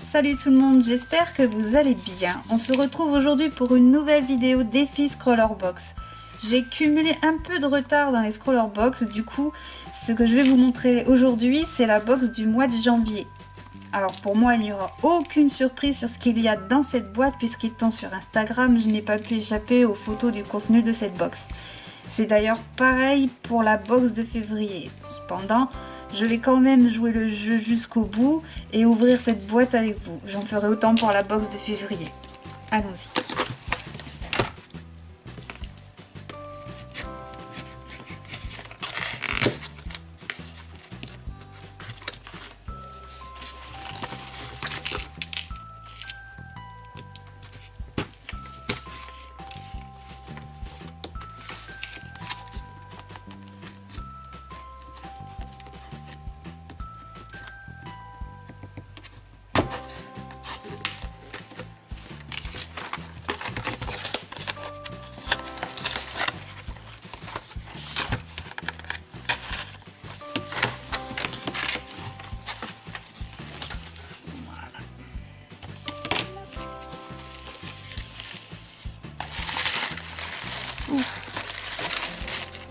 Salut tout le monde, j'espère que vous allez bien. On se retrouve aujourd'hui pour une nouvelle vidéo défi Scrollerbox. J'ai cumulé un peu de retard dans les Scrollerbox, du coup ce que je vais vous montrer aujourd'hui c'est la box du mois de janvier. Alors pour moi il n'y aura aucune surprise sur ce qu'il y a dans cette boîte puisqu'étant sur Instagram je n'ai pas pu échapper aux photos du contenu de cette box. C'est d'ailleurs pareil pour la box de février. Cependant, je vais quand même jouer le jeu jusqu'au bout et ouvrir cette boîte avec vous. J'en ferai autant pour la box de février. Allons-y.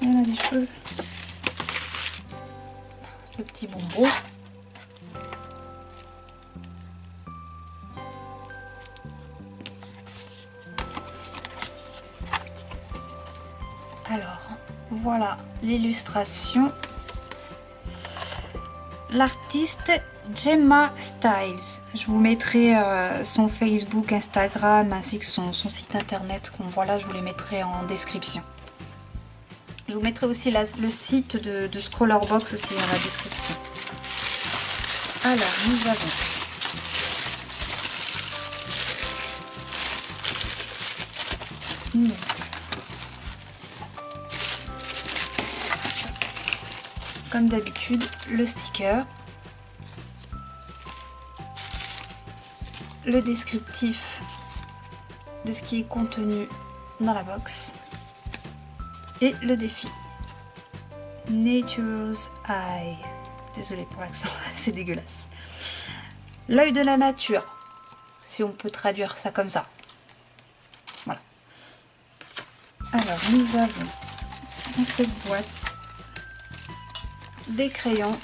Il y en a des choses. Le petit bonbon. Alors, voilà l'illustration. L'artiste Gemma Styles. Je vous mettrai son Facebook, Instagram ainsi que son site internet. Voilà, je vous les mettrai en description. Je vous mettrai aussi le site de Scrollerbox aussi dans la description. Alors, nous avons comme d'habitude le sticker, le descriptif de ce qui est contenu dans la box et le défi Nature's Eye. Désolée pour l'accent, c'est dégueulasse. L'œil de la nature, si on peut traduire ça comme ça. Voilà. Alors nous avons dans cette boîte des crayons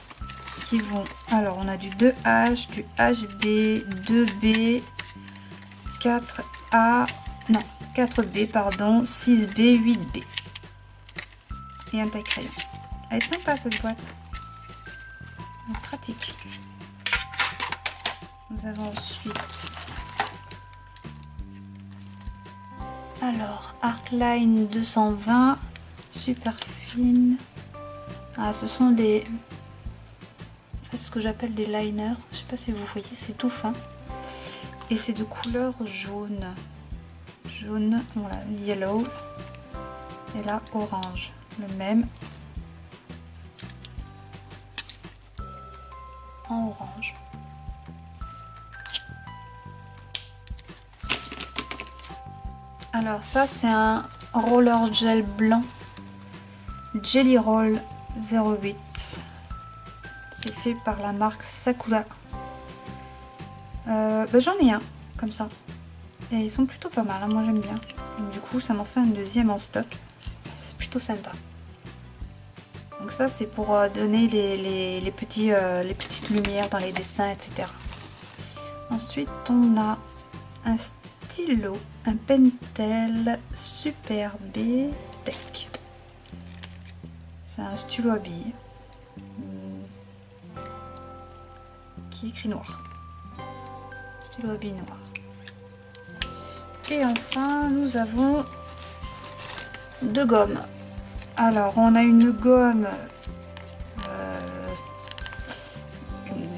qui vont, alors on a du 2H, du HB, 2B, 4A, non 4B pardon, 6B, 8B et un taille crayon. Elle est sympa cette boîte, pratique. Nous avons ensuite alors Artline 220, super fine. Ah, ce sont des, en fait, ce que j'appelle des liners. Je sais pas si vous voyez, c'est tout fin et c'est de couleur jaune. Jaune, voilà, yellow et là orange, le même en orange. Alors ça c'est un roller gel blanc Jelly Roll 08. C'est fait par la marque Sakura. J'en ai un comme ça et ils sont plutôt pas mal, hein, moi j'aime bien. Donc, du coup ça m'en fait un deuxième en stock. C'est plutôt sympa. Donc ça c'est pour donner les petites lumières dans les dessins, etc. Ensuite on a un stylo, un Pentel Super B Tech. C'est un stylo à billes qui écrit noir. Stylo à billes noir. Et enfin nous avons deux gommes. Alors on a une gomme,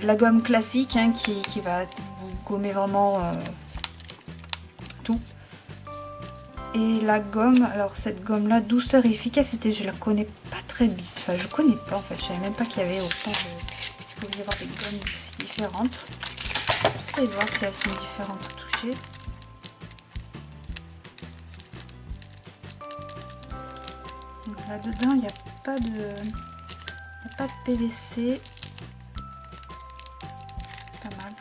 la gomme classique hein, qui va vous gommer vraiment tout. Et la gomme, alors cette gomme là, douceur et efficacité, je la connais pas très bien. Enfin je connais pas en fait, je savais même pas qu'il y avait autant de... Il pouvait y avoir des gommes aussi différentes. J'essaie de voir si elles sont différentes au toucher. Donc là dedans il n'y a pas de PVC. Pas mal.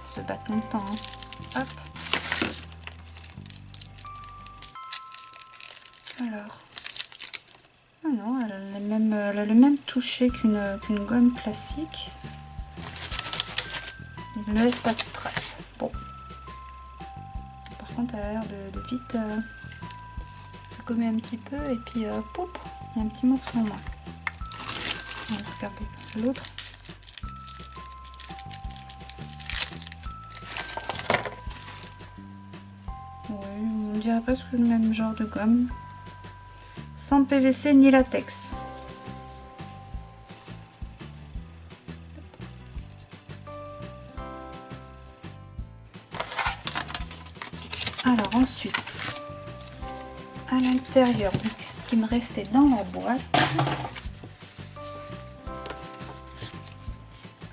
se battent longtemps. Hein. Hop. Alors. Ah non, elle a le même toucher qu'une gomme classique. Il ne laisse pas de traces. Bon. Par contre, elle a l'air de vite gommer un petit peu et puis poup, il y a un petit morceau en moins. On va regarder l'autre. Oui, on dirait presque le même genre de gomme. Sans PVC ni latex. Alors ensuite, à l'intérieur, ce qui me restait dans la boîte.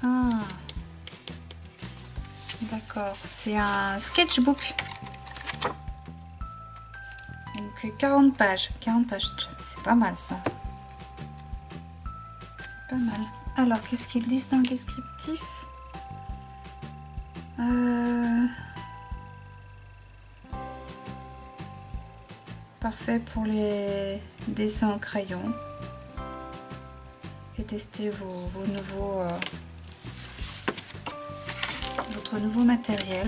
Ah, d'accord, c'est un sketchbook. Donc 40 pages. 40 pages, c'est pas mal ça. Pas mal. Alors, qu'est-ce qu'ils disent dans le descriptif? Parfait pour les dessins au crayon. Et tester vos nouveaux, votre nouveau matériel.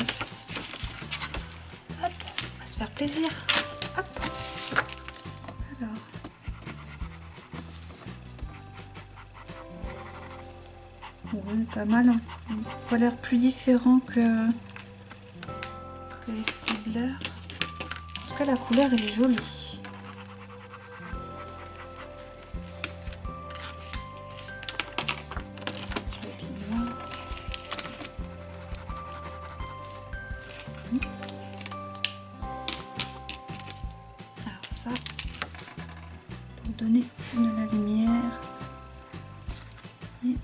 Hop, on va se faire plaisir. Hop. Alors. Oui, pas mal. Hein. Ça a l'air plus différent que les Staedtler. En tout cas, la couleur elle est jolie. Alors ça, pour donner de la lumière. Et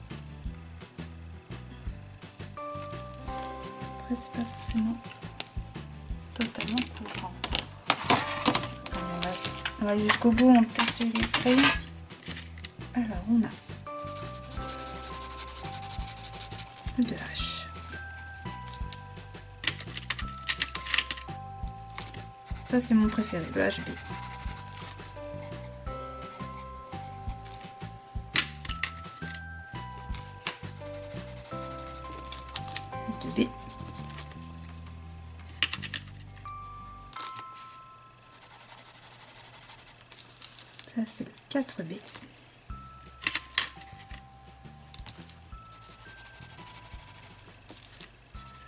après, c'est pas forcément totalement couvrant. On va jusqu'au bout, on teste les crayons. Alors, on a le 2H. Ça, c'est mon préféré, le HB. Le 2B. Ça, c'est le 4B.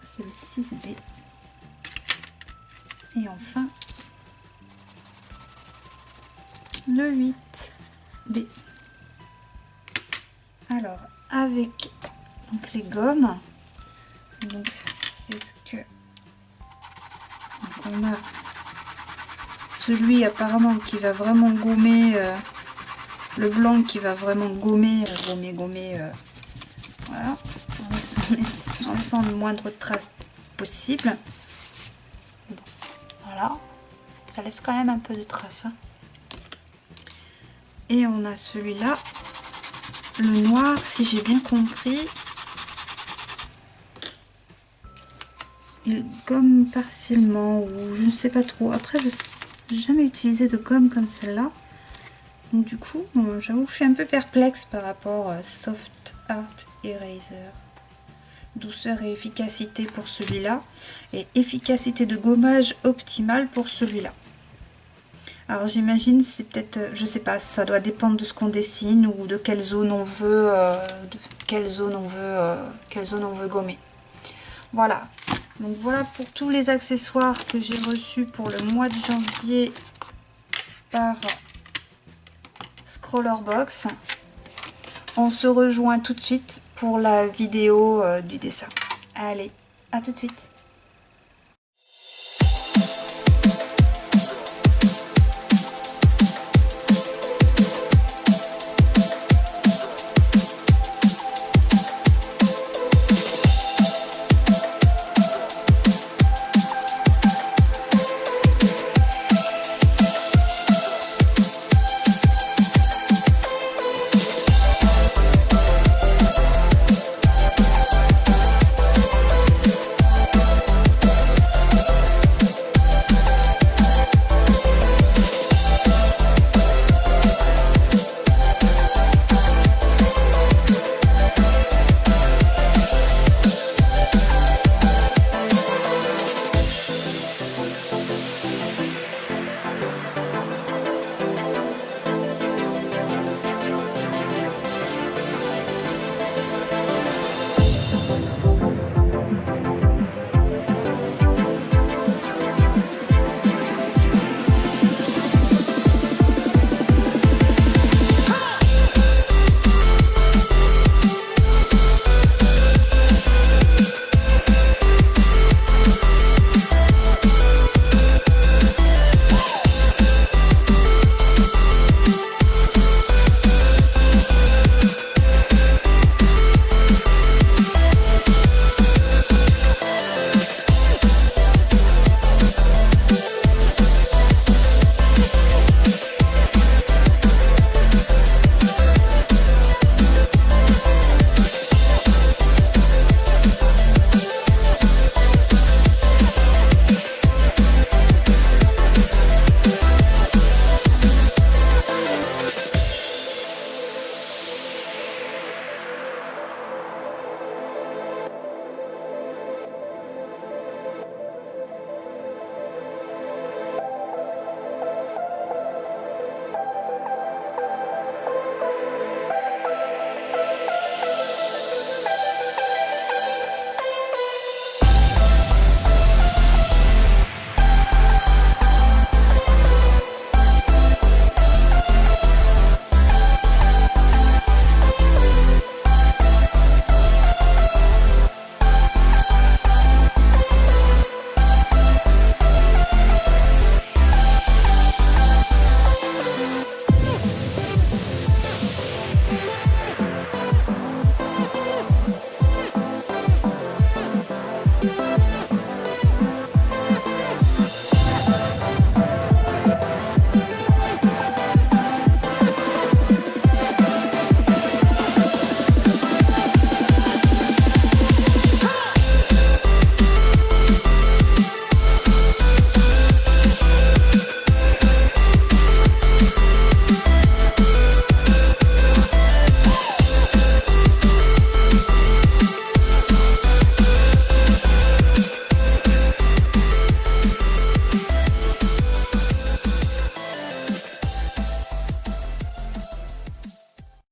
Ça, c'est le 6B. Et enfin, le 8B. Alors, avec donc, les gommes, donc c'est ce que... Donc, on a celui apparemment qui va vraiment gommer, le blanc qui va vraiment gommer, voilà, en laissant le moindre trace possible. Bon, voilà, ça laisse quand même un peu de traces. Hein. Et on a celui-là, le noir, si j'ai bien compris, il gomme partiellement, ou je ne sais pas trop. Après, je n'ai jamais utilisé de gomme comme celle-là. Donc du coup, j'avoue que je suis un peu perplexe par rapport à Soft Art Eraser. Douceur et efficacité pour celui-là. Et efficacité de gommage optimale pour celui-là. Alors j'imagine, c'est peut-être, je sais pas, ça doit dépendre de ce qu'on dessine ou de quelle zone on veut, quelle zone on veut gommer. Voilà. Donc voilà pour tous les accessoires que j'ai reçus pour le mois de janvier par Scrawlrbox. On se rejoint tout de suite pour la vidéo du dessin. Allez, à tout de suite.